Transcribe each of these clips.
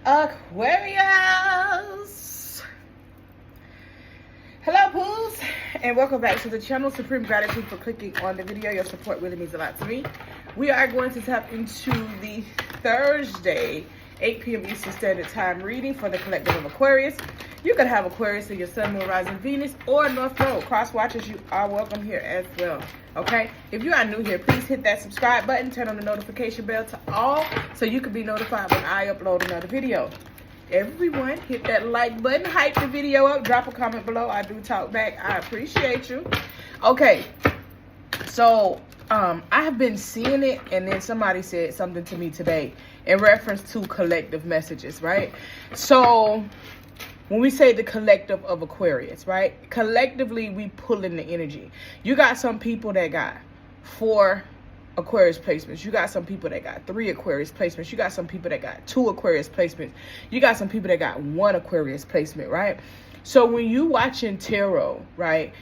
Aquarius! Hello, Pools, and welcome back to the channel. Supreme gratitude for clicking on the video. Your support really means a lot to me. We are going to tap into the Thursday 8 p.m. Eastern Standard Time reading for the collective of Aquarius. You could have Aquarius in your Sun, Moon, Rising, Venus, or North Node. Cross watchers, you are welcome here as well. Okay? If you are new here, please hit that subscribe button, turn on the notification bell to all so you can be notified when I upload another video. Everyone, hit that like button, hype the video up, drop a comment below. I do talk back. I appreciate you. Okay, so I have been seeing it, and then somebody said something to me today in reference to collective messages, right? So when we say the collective of Aquarius, right? Collectively, we pull in the energy. You got some people that got 4 Aquarius placements. You got some people that got 3 Aquarius placements. You got some people that got 2 Aquarius placements. You got some people that got 1 Aquarius placement, right? So when you watching tarot, right,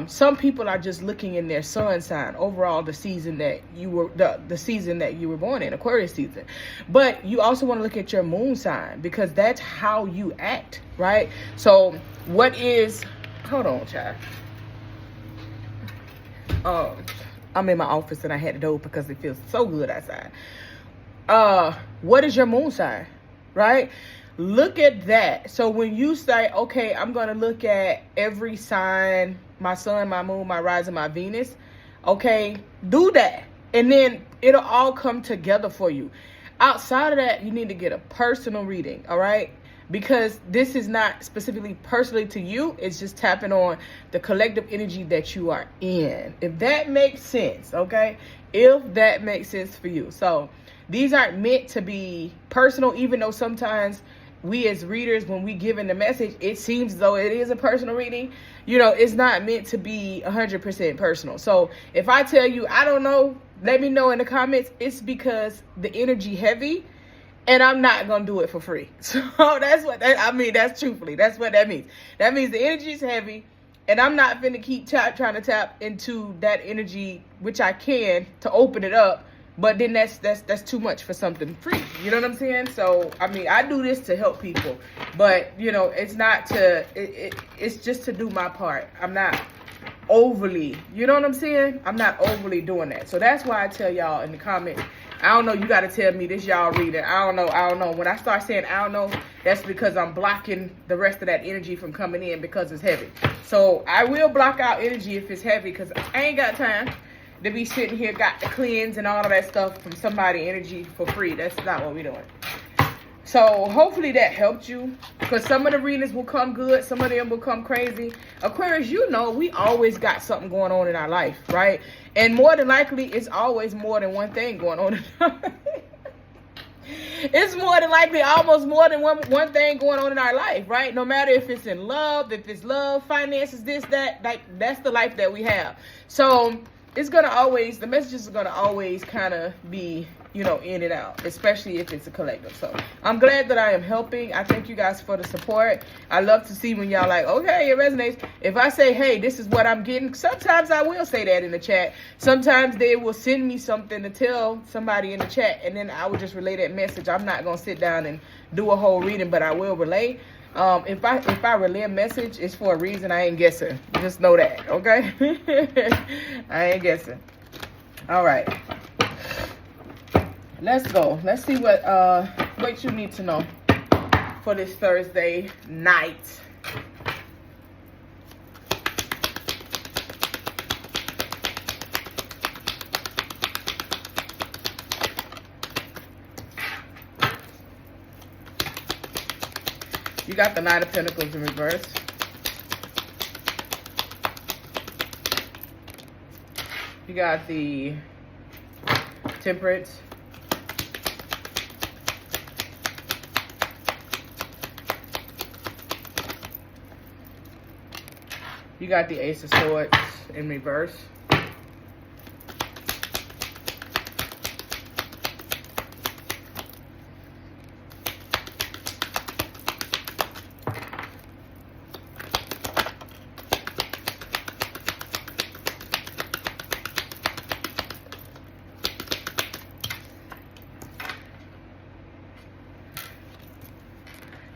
some people are just looking in their sun sign, overall the season that you were the season that you were born in, Aquarius season. But you also want to look at your moon sign, because that's how you act, right? So what is, hold on, child. I'm in my office and I had to do it because it feels so good outside. What is your moon sign, right? Look at that. So when you say, okay, I'm going to look at every sign, my sun, my moon, my rising, my Venus. Okay, do that. And then it'll all come together for you. Outside of that, you need to get a personal reading, all right? Because this is not specifically personally to you. It's just tapping on the collective energy that you are in. If that makes sense, okay? If that makes sense for you. So these aren't meant to be personal, even though sometimes we as readers, when we give in the message, it seems as though it is a personal reading. You know, it's not meant to be 100% personal. So if I tell you, I don't know, let me know in the comments. It's because the energy heavy, and I'm not going to do it for free. So that's what that, I mean, that's truthfully. That's what that means. That means the energy is heavy, and I'm not finna keep trying to tap into that energy, which I can, to open it up. But then that's too much for something free. You know what I'm saying? So, I mean, I do this to help people. But, you know, it's not to, it's just to do my part. I'm not overly, you know what I'm saying? I'm not overly doing that. So that's why I tell y'all in the comments, I don't know, you got to tell me this, y'all reading. I don't know. When I start saying I don't know, that's because I'm blocking the rest of that energy from coming in because it's heavy. So I will block out energy if it's heavy, because I ain't got time to be sitting here, got to cleanse and all of that stuff from somebody energy for free. That's not what we're doing. So hopefully that helped you, because some of the readings will come good, some of them will come crazy. Aquarius, you know, we always got something going on in our life, right? And more than likely, it's always more than one thing going on in our life. It's more than likely almost more than one thing going on in our life, right? No matter if it's in love, if it's love, finances, this, that, like, that's the life that we have. So it's going to always, the messages are going to always kind of be, you know, in and out, especially if it's a collective. So I'm glad that I am helping. I thank you guys for the support. I love to see when y'all like, okay, it resonates. If I say, hey, this is what I'm getting, sometimes I will say that in the chat. Sometimes they will send me something to tell somebody in the chat, and then I will just relay that message. I'm not going to sit down and do a whole reading, but I will relay. If I relay a message, it's for a reason. I ain't guessing. Just know that, okay? I ain't guessing. All right. Let's go. Let's see what you need to know for this Thursday night. You got the Knight of Pentacles in reverse. You got the Temperance. You got the Ace of Swords in reverse.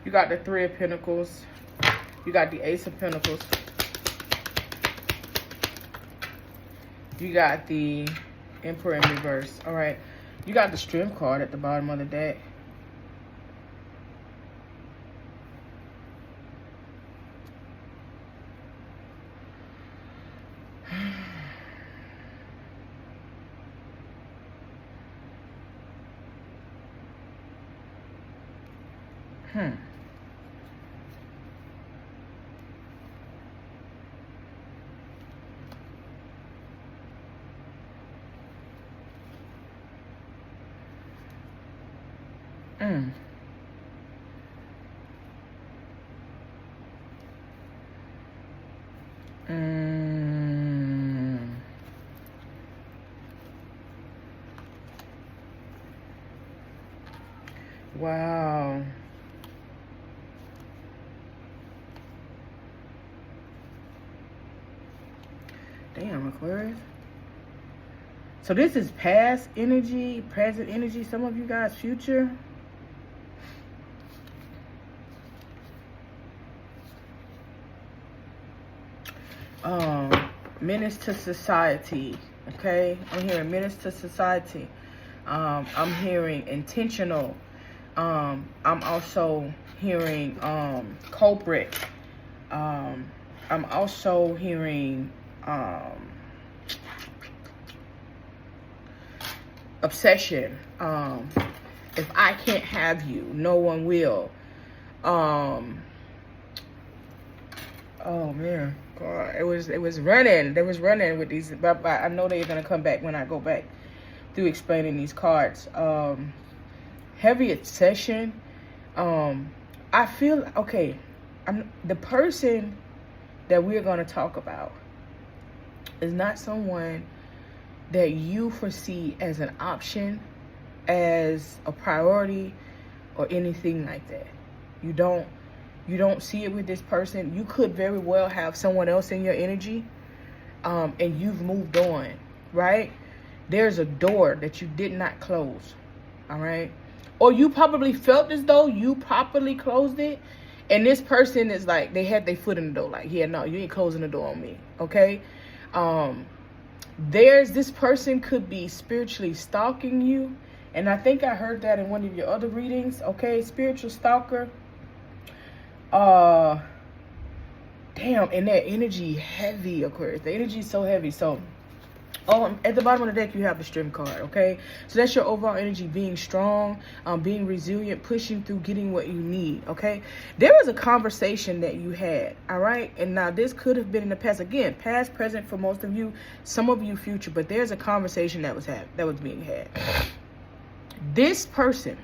You got the Three of Pentacles. You got the Ace of Pentacles. You got the Emperor in reverse. All right. You got the Strength card at the bottom of the deck. Wow. Damn, Aquarius. So this is past energy, present energy, some of you guys future. Menace to society. Okay, I'm hearing menace to society. I'm hearing intentional. I'm also hearing culprit. I'm also hearing obsession. If I can't have you, no one will. Oh man, God, it was running. They was running with these, but I know they're gonna come back when I go back through explaining these cards. Heavy obsession. I feel okay. The person that we're gonna talk about is not someone that you foresee as an option, as a priority, or anything like that. You don't see it with this person. You could very well have someone else in your energy, and you've moved on, right? There's a door that you did not close, all right? Or you probably felt as though you properly closed it, and this person is like, they had their foot in the door, like, yeah, no, you ain't closing the door on me, okay? This person could be spiritually stalking you, and I think I heard that in one of your other readings, okay? Spiritual stalker. Damn, and that energy heavy, Aquarius. The energy is so heavy. So, at the bottom of the deck, you have the Strength card, okay? So that's your overall energy, being strong, being resilient, pushing through, getting what you need, okay? There was a conversation that you had, all right? And now this could have been in the past. Again, past, present for most of you, some of you future, but there's a conversation that was being had. This person,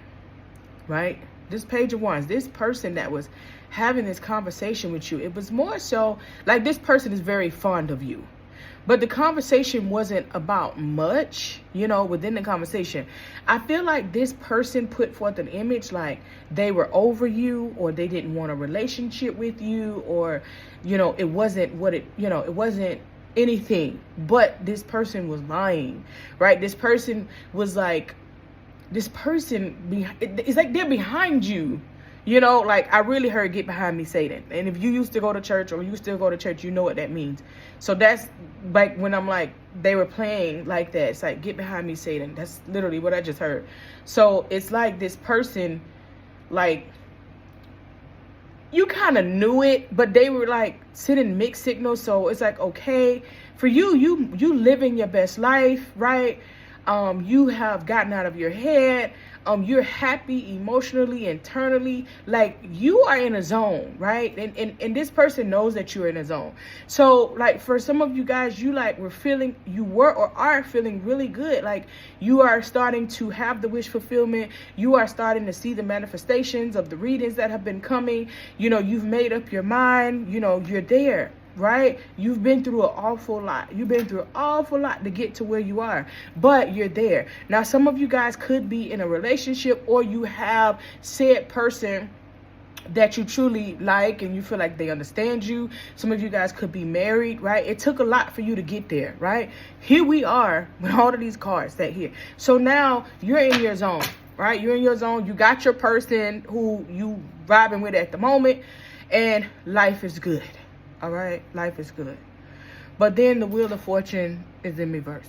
right? This Page of Wands, this person that was having this conversation with you, it was more so like this person is very fond of you. But the conversation wasn't about much, you know, within the conversation. I feel like this person put forth an image like they were over you, or they didn't want a relationship with you, or, you know, it wasn't it wasn't anything. But this person was lying, right? This person was like, it's like they're behind you. You know, like I really heard "get behind me, Satan." And if you used to go to church, or you still go to church, you know what that means. So that's like when I'm like, they were playing like that. It's like, "Get behind me, Satan." That's literally what I just heard. So it's like this person, like, you kind of knew it, but they were like sending mixed signals. So it's like, okay, for you living your best life, right? You have gotten out of your head. You're happy emotionally, internally, like you are in a zone, right? And this person knows that you're in a zone. So like for some of you guys, you are feeling really good. Like you are starting to have the wish fulfillment. You are starting to see the manifestations of the readings that have been coming. You know, you've made up your mind, you know, you're there. Right? You've been through an awful lot. You've been through an awful lot to get to where you are, but you're there. Now, some of you guys could be in a relationship, or you have said person that you truly like and you feel like they understand you. Some of you guys could be married, right? It took a lot for you to get there, right? Here we are with all of these cards that here. So now you're in your zone. right? You're in your zone. You got your person who you vibing with at the moment, and life is good. All right, life is good. But then the wheel of fortune is in reverse.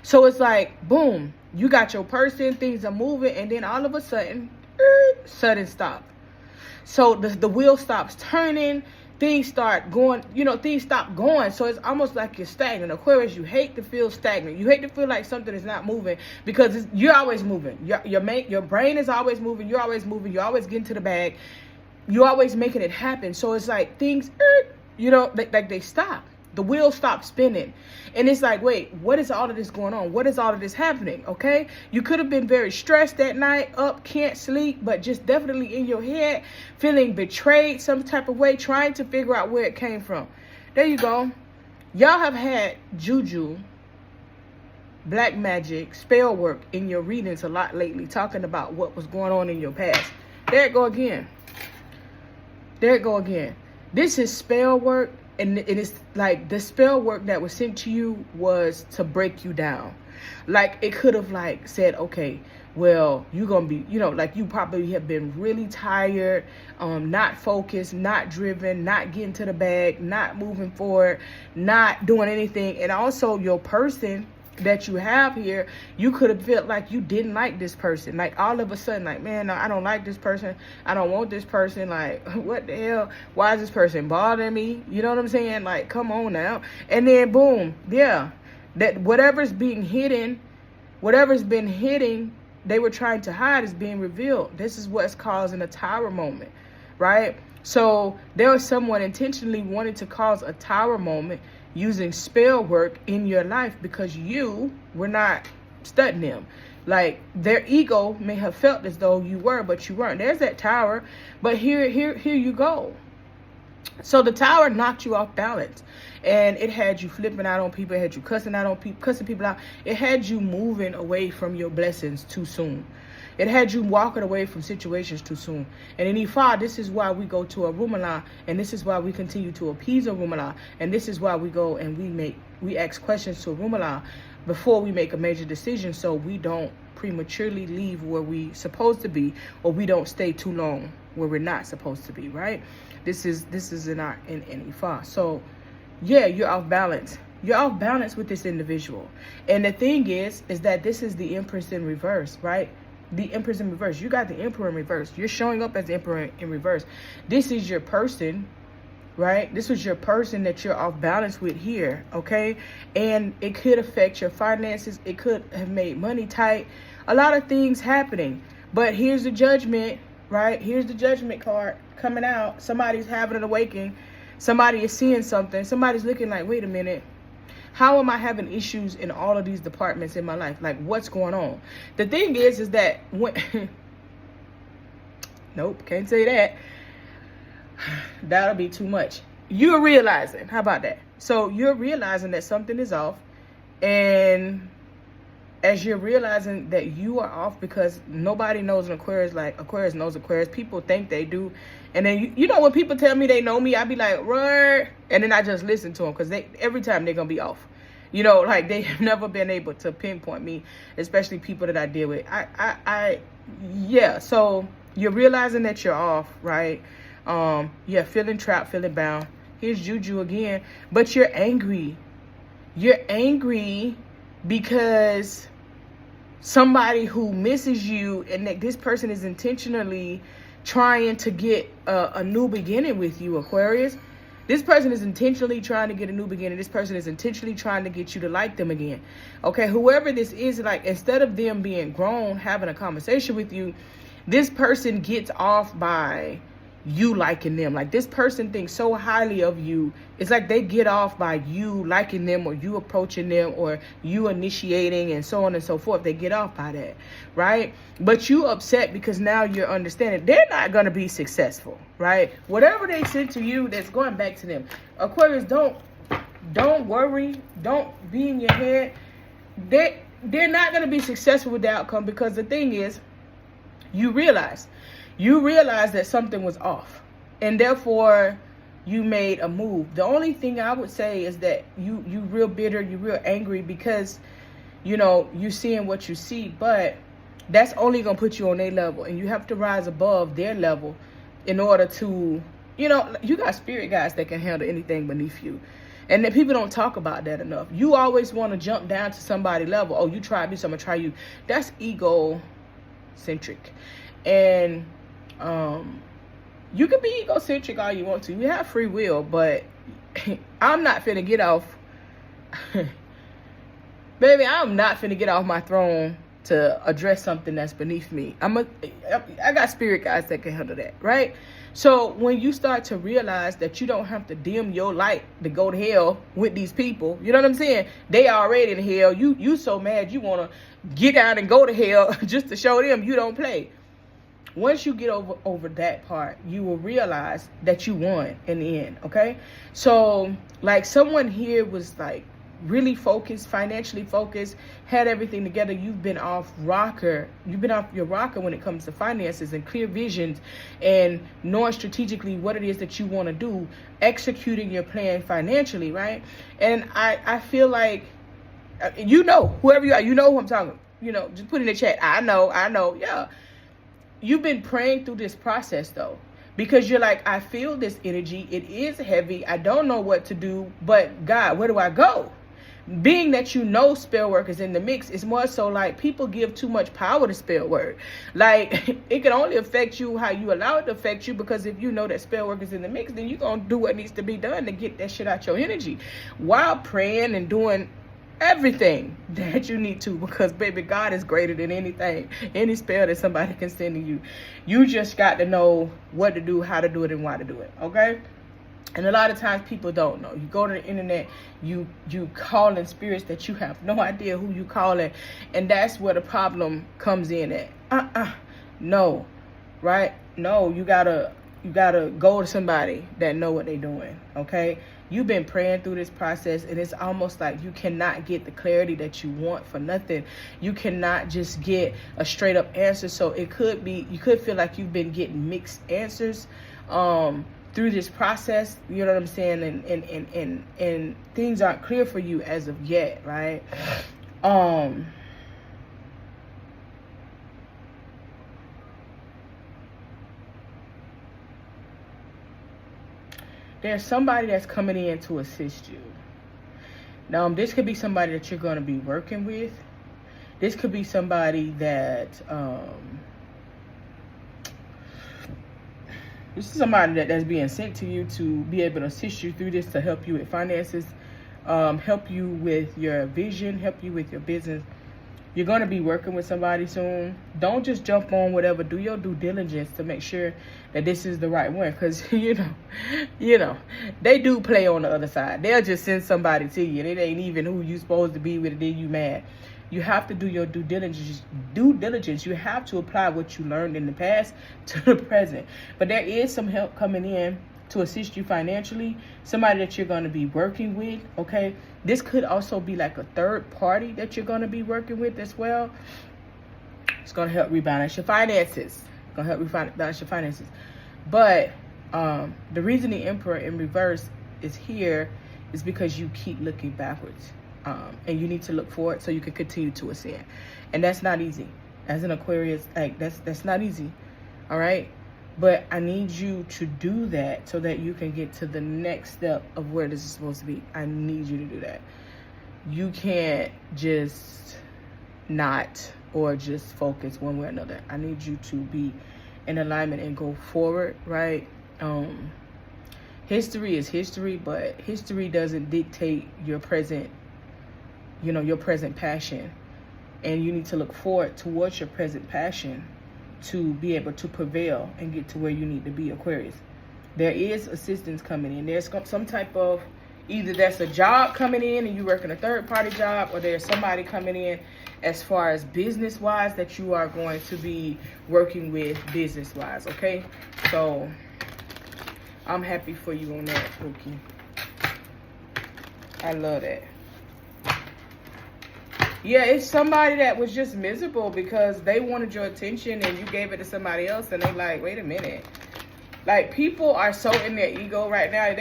So it's like, boom, you got your person, things are moving, and then all of a sudden, sudden stop. So the wheel stops turning, things start going, things stop going. So it's almost like you're stagnant. Aquarius, you hate to feel stagnant. You hate to feel like something is not moving, because you're always moving. Your brain is always moving. You're always moving. You're always getting to the bag. You're always making it happen. So it's like things, like they stop. The wheel stops spinning. And it's like, wait, what is all of this going on? What is all of this happening? Okay? You could have been very stressed that night, up, can't sleep, but just definitely in your head, feeling betrayed some type of way, trying to figure out where it came from. There you go. Y'all have had juju, black magic, spell work in your readings a lot lately, talking about what was going on in your past. There it go again. There it go again. This is spell work. And it is like the spell work that was sent to you was to break you down. Like it could have like said, okay, well, you're going to be, like you probably have been really tired, not focused, not driven, not getting to the bag, not moving forward, not doing anything. And also your person that you have here, you could have felt like you didn't like this person. Like all of a sudden, like, man, no, I don't like this person. I don't want this person. Like, what the hell? Why is this person bothering me? You know what I'm saying? Like, come on now. And then boom, yeah, that whatever's being hidden, whatever's been hidden, they were trying to hide is being revealed. This is what's causing a tower moment, right? So there was someone intentionally wanting to cause a tower moment using spell work in your life because you were not studying them. Like their ego may have felt as though you were, but you weren't. There's that tower, but here you go. So the tower knocked you off balance, and it had you flipping out on people. It had you cussing out on people, cussing people out. It had you moving away from your blessings too soon. It had you walking away from situations too soon. And in Ifa, this is why we go to Arumala, and this is why we continue to appease Arumala, and this is why we go and we ask questions to Arumala before we make a major decision, so we don't prematurely leave where we supposed to be, or we don't stay too long where we're not supposed to be, right? This is in Ifa. So yeah, you're off balance. You're off balance with this individual. And the thing is that this is the Empress in reverse, right? The Empress in reverse. You got the Emperor in reverse. You're showing up as the Emperor in reverse. This is your person, right? This was your person that you're off balance with here, okay? And it could affect your finances. It could have made money tight. A lot of things happening. But here's the judgment, right? Here's the judgment card coming out. Somebody's having an awakening. Somebody is seeing something. Somebody's looking like, wait a minute. How am I having issues in all of these departments in my life? Like, what's going on? The thing is that when... Nope, can't say that. That'll be too much. You're realizing. How about that? So you're realizing that something is off. And as you're realizing that you are off, because nobody knows an Aquarius like Aquarius knows Aquarius. People think they do. And then, you know, when people tell me they know me, I be like, right. And then I just listen to them, because every time they're going to be off. You know, like they have never been able to pinpoint me, especially people that I deal with. Yeah. So you're realizing that you're off, right? Yeah, feeling trapped, feeling bound. Here's Juju again. But you're angry. You're angry because somebody who misses you, and that this person is intentionally trying to get a new beginning with you, Aquarius. This person is intentionally trying to get a new beginning. This person is intentionally trying to get you to like them again. Okay, whoever this is, like, instead of them being grown, having a conversation with you, this person gets off by you liking them. Like, this person thinks so highly of you. It's like they get off by you liking them, or you approaching them, or you initiating, and so on and so forth. They get off by that, right? But you upset because now you're understanding they're not going to be successful, right? Whatever they sent to you, that's going back to them. Aquarius, don't worry. Don't be in your head. They're not going to be successful with the outcome, because the thing is, you realize that something was off, and therefore you made a move. The only thing I would say is that you real bitter, you real angry, because, you know, you seeing what you see, but that's only going to put you on their level. And you have to rise above their level in order to, you know, you got spirit guides that can handle anything beneath you. And then people don't talk about that enough. You always want to jump down to somebody's level. Oh, you tried me, so I'm going to try you. That's egocentric. And you can be egocentric all you want to. You have free will, but I'm not finna get off. Baby, I'm not finna get off my throne to address something that's beneath me. I got spirit guides that can handle that, right? So when you start to realize that you don't have to dim your light to go to hell with these people, you know what I'm saying? They already in hell. You so mad you want to get out and go to hell just to show them you don't play. Once you get over that part, you will realize that you won in the end, okay? So, like, someone here was, like, really focused, financially focused, had everything together. You've been off rocker. You've been off your rocker when it comes to finances and clear visions and knowing strategically what it is that you want to do, executing your plan financially, right? And I feel like, you know, whoever you are, you know who I'm talking. You know, just put in the chat. I know, yeah. You've been praying through this process, though, because you're like, I feel this energy. It is heavy. I don't know what to do, but God, where do I go? Being that you know spell work is in the mix, it's more so like people give too much power to spell work. Like, it can only affect you how you allow it to affect you, because if you know that spell work is in the mix, then you're going to do what needs to be done to get that shit out your energy while praying and doing everything that you need to, because baby, God is greater than anything, any spell that somebody can send to you. You just got to know what to do, how to do it, and why to do it, okay? And a lot of times people don't know. You go to the internet, you call in spirits that you have no idea who you calling, and that's where the problem comes in at. No, right? No, you gotta go to somebody that know what they're doing, okay? You've been praying through this process, and it's almost like you cannot get the clarity that you want for nothing. You cannot just get a straight up answer. So it could be, you could feel like you've been getting mixed answers through this process. You know what I'm saying? And things aren't clear for you as of yet, right? There's somebody that's coming in to assist you. Now, this could be somebody that you're going to be working with. This could be somebody that, this is somebody that's being sent to you to be able to assist you through this, to help you with finances, help you with your vision, help you with your business. You're going to be working with somebody soon. Don't just jump on whatever. Do your due diligence to make sure that this is the right one. Because, you know, they do play on the other side. They'll just send somebody to you. It ain't even who you supposed to be with, and then you mad. You have to do your due diligence. You have to apply what you learned in the past to the present. But there is some help coming in to assist you financially, somebody that you're going to be working with, okay? This could also be like a third party that you're going to be working with as well. It's going to help rebalance your finances. But the reason the Emperor in reverse is here is because you keep looking backwards. And you need to look forward so you can continue to ascend. And that's not easy. As an Aquarius, like, that's not easy, all right? But I need you to do that so that you can get to the next step of where this is supposed to be. I need you to do that. You can't just not or just focus one way or another. I need you to be in alignment and go forward, right? History is history, but history doesn't dictate your present, your present passion. And you need to look forward towards your present passion to be able to prevail and get to where you need to be, Aquarius. There is assistance coming in. There's some type of, either that's a job coming in and you're working a third-party job, or there's somebody coming in as far as business-wise that you are going to be working with business-wise, okay? So I'm happy for you on that, Pookie. I love that. Yeah, it's somebody that was just miserable because they wanted your attention and you gave it to somebody else, and they like, wait a minute. Like, people are so in their ego right now.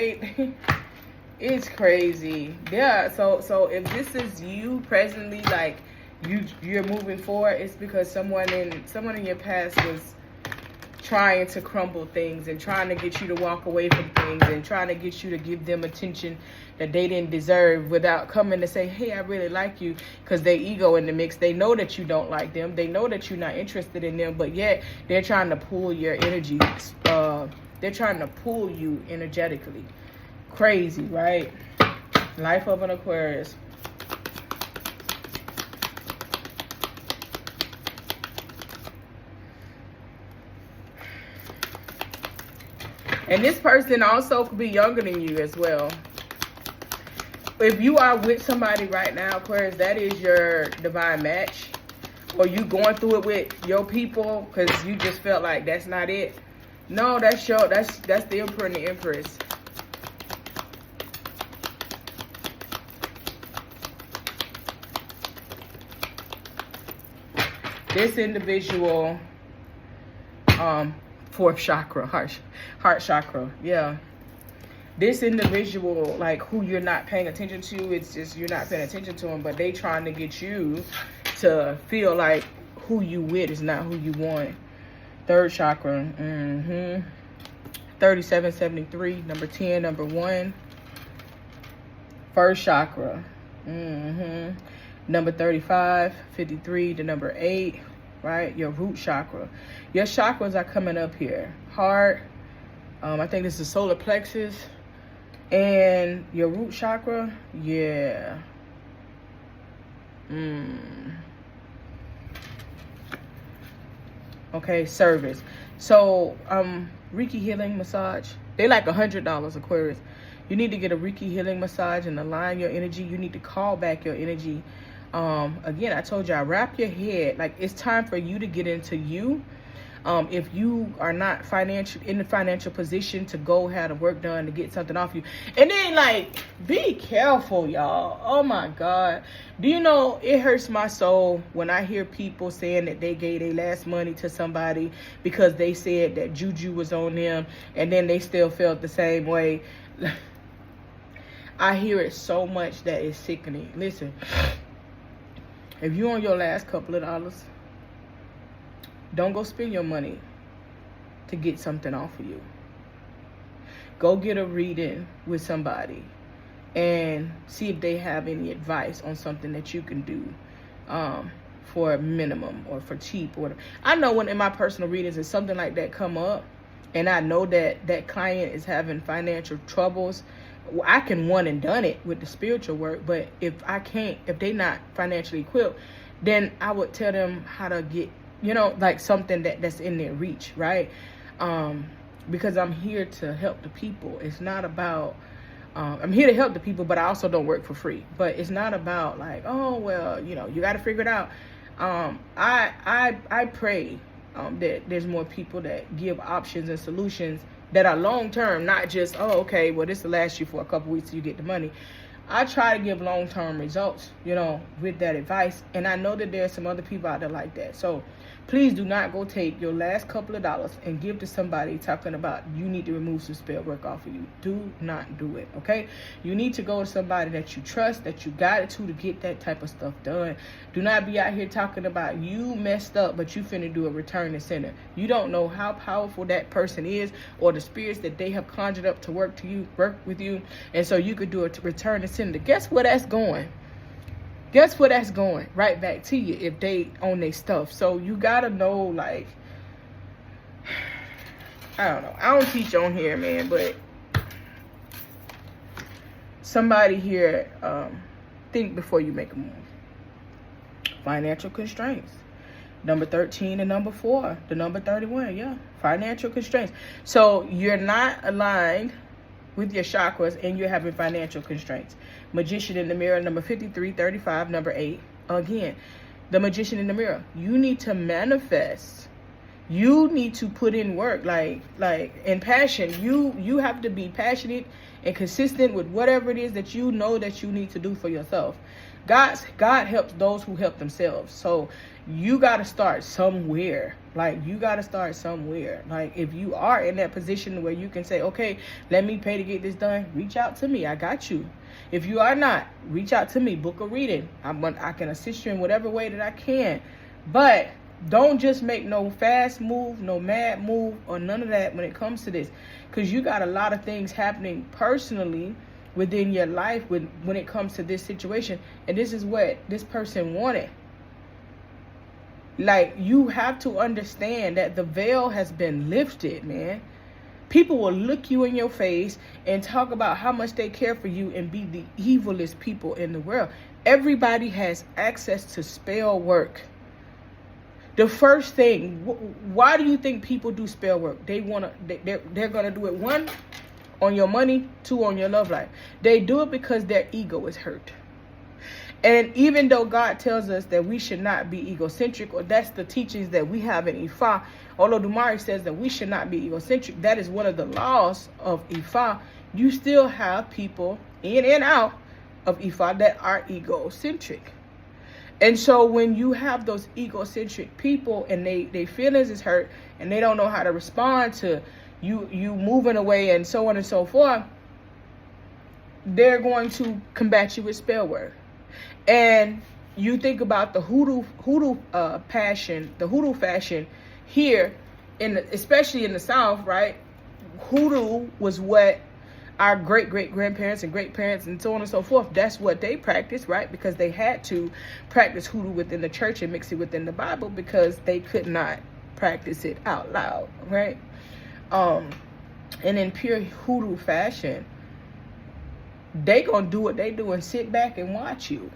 It's crazy. Yeah, so if this is you presently, like, you're moving forward, it's because someone in your past was trying to crumble things and trying to get you to walk away from things and trying to get you to give them attention that they didn't deserve without coming to say, hey, I really like you, because they ego in the mix. They know that you don't like them. They know that you're not interested in them, but yet they're trying to pull your energy. They're trying to pull you energetically. Crazy, right? Life of an Aquarius. And this person also could be younger than you as well. If you are with somebody right now, Aquarius, that is your divine match. Or you going through it with your people because you just felt like that's not it. No, that's the Emperor and the Empress. This individual, fourth chakra, heart chakra, yeah. This individual, like, who you're not paying attention to, it's just you're not paying attention to them, but they trying to get you to feel like who you with is not who you want. Third chakra, 3773, number 10, number 1. First chakra, number 35, 53, the number 8, right? Your root chakra. Your chakras are coming up here. Heart, I think this is solar plexus. And your root chakra, yeah. Okay, service. So, Reiki healing massage. They like $100, Aquarius. You need to get a Reiki healing massage and align your energy. You need to call back your energy. Again, I told y'all, wrap your head. Like, it's time for you to get into you. If you are not in the financial position to go have the work done to get something off you. And then, like, be careful, y'all. Oh my God. Do you know, it hurts my soul when I hear people saying that they gave their last money to somebody because they said that juju was on them, and then they still felt the same way. I hear it so much that it's sickening. Listen, if you on your last couple of dollars, don't go spend your money to get something off of you. Go get a reading with somebody and see if they have any advice on something that you can do for a minimum or for cheap or whatever. I know when in my personal readings if something like that come up and I know that that client is having financial troubles, I can one and done it with the spiritual work. But if they're not financially equipped, then I would tell them how to get, you know, like something that's in their reach, right? Because I'm here to help the people. It's not about, I'm here to help the people, but I also don't work for free. But it's not about like, oh, well, you know, you got to figure it out. I pray that there's more people that give options and solutions that are long-term, not just, oh, okay, well, this will last you for a couple weeks till you get the money. I try to give long-term results, you know, with that advice. And I know that there's some other people out there like that. So please do not go take your last couple of dollars and give to somebody talking about you need to remove some spell work off of you. Do not do it, okay? You need to go to somebody that you trust, that you got it to get that type of stuff done. Do not be out here talking about you messed up, but you finna do a return to sender. You don't know how powerful that person is or the spirits that they have conjured up to work with you. And so you could do a return to sender. Guess where that's going? Guess where that's going? Right back to you if they own their stuff. So you gotta know, like, I don't know. I don't teach on here, man, but somebody here, think before you make a move. Financial constraints. Number 13 and number 4. The number 31, yeah. Financial constraints. So you're not aligned with your chakras and you're having financial constraints. Magician in the mirror, number 53, 35, number 8. Again, the magician in the mirror. You need to manifest. You need to put in work, like in passion. You have to be passionate and consistent with whatever it is that you know that you need to do for yourself. God helps those who help themselves. So you got to start somewhere. Like, you got to start somewhere. Like, if you are in that position where you can say, okay, let me pay to get this done, reach out to me. I got you. If you are not, reach out to me. Book a reading. I can assist you in whatever way that I can. But don't just make no fast move, no mad move, or none of that when it comes to this. Because you got a lot of things happening personally within your life when it comes to this situation. And this is what this person wanted. Like, you have to understand that the veil has been lifted, man. People will look you in your face and talk about how much they care for you and be the evilest people in the world. Everybody has access to spell work. The first thing, why do you think people do spell work? They're gonna do it, 1, on your money, 2, on your love life. They do it because their ego is hurt. And even though God tells us that we should not be egocentric, or that's the teachings that we have in Ifa, although Dumari says that we should not be egocentric, that is one of the laws of Ifa, you still have people in and out of Ifa that are egocentric. And so when you have those egocentric people and they feelings is hurt and they don't know how to respond to you moving away and so on and so forth, they're going to combat you with spell work. And you think about the hoodoo fashion here, especially in the South, right? Hoodoo was what our great-great-grandparents and great-parents and so on and so forth, that's what they practiced, right? Because they had to practice hoodoo within the church and mix it within the Bible because they could not practice it out loud, right? And in pure hoodoo fashion, they gonna do what they do and sit back and watch you.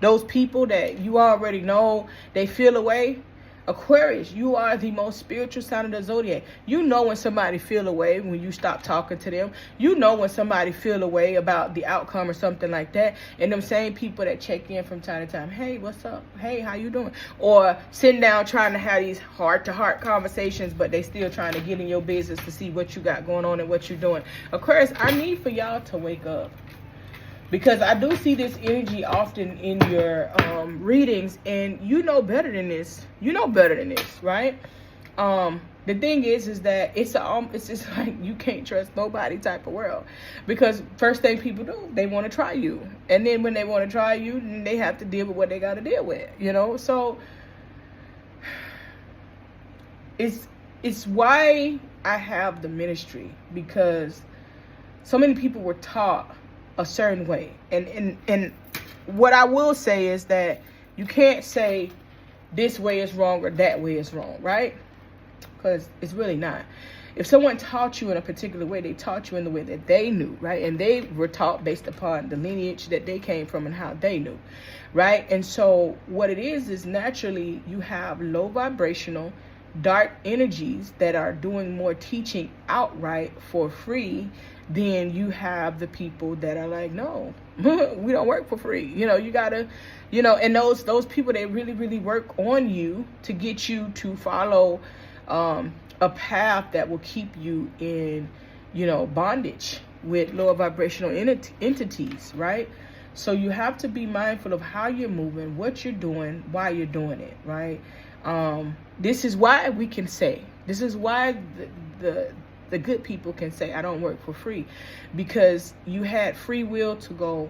Those people that you already know, they feel away. Aquarius, you are the most spiritual sign of the zodiac. You know when somebody feel away when you stop talking to them. You know when somebody feel away about the outcome or something like that. And them same people that check in from time to time. Hey, what's up? Hey, how you doing? Or sitting down trying to have these heart-to-heart conversations, but they still trying to get in your business to see what you got going on and what you're doing. Aquarius, I need for y'all to wake up. Because I do see this energy often in your readings, and you know better than this. You know better than this, right? The thing is that it's just like you can't trust nobody type of world. Because first thing people do, they want to try you, and then when they want to try you, then they have to deal with what they got to deal with, you know. So it's why I have the ministry, because so many people were taught a certain way, and what I will say is that you can't say this way is wrong or that way is wrong, right? Because it's really not. If someone taught you in a particular way, they taught you in the way that they knew, right? And they were taught based upon the lineage that they came from and how they knew, right? And so what it is naturally you have low vibrational dark energies that are doing more teaching outright for free. Then you have the people that are like, no, we don't work for free. You know, you gotta, you know, and those people, they really, really work on you to get you to follow a path that will keep you in, you know, bondage with lower vibrational entities, right? So you have to be mindful of how you're moving, what you're doing, why you're doing it, right? This is why we can say, this is why the good people can say, I don't work for free, because you had free will to go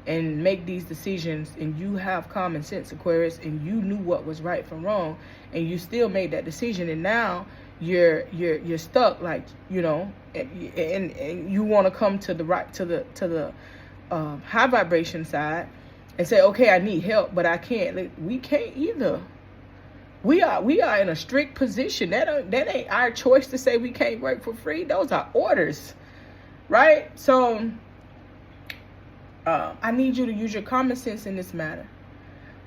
and make these decisions, and you have common sense, Aquarius, and you knew what was right from wrong, and you still made that decision, and now you're stuck, like, you know, and you want to come to the right, to the high vibration side and say, okay, I need help, but I can't. Like, we can't either. We are in a strict position. That ain't our choice to say we can't work for free. Those are orders, right? So I need you to use your common sense in this matter.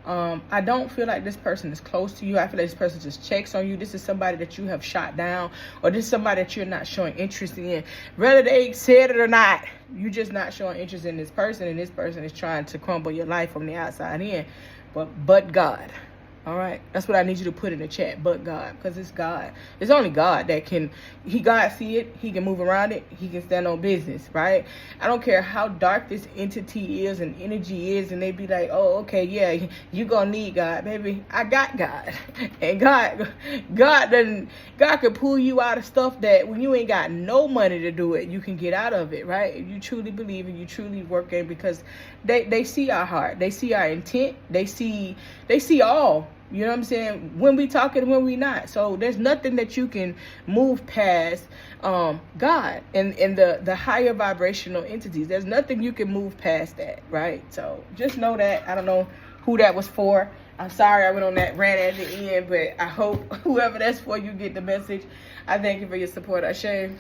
I don't feel like this person is close to you. I feel like this person just checks on you. This is somebody that you have shot down, or this is somebody that you're not showing interest in. Whether they said it or not, you're just not showing interest in this person, and this person is trying to crumble your life from the outside in. But God. All right, that's what I need you to put in the chat. But God, because it's God. It's only God that can. God see it. He can move around it. He can stand on business, right? I don't care how dark this entity is and energy is, and they be like, "Oh, okay, yeah, you gonna need God, baby." I got God, and God can pull you out of stuff that when you ain't got no money to do it, you can get out of it, right? If you truly believe and you truly work in, because they see our heart, they see our intent, they see all. You know what I'm saying? When we talking and when we not. So there's nothing that you can move past God and the higher vibrational entities. There's nothing you can move past that, right? So just know that. I don't know who that was for. I'm sorry I went on that rant at the end, but I hope whoever that's for, you get the message. I thank you for your support. Ashe.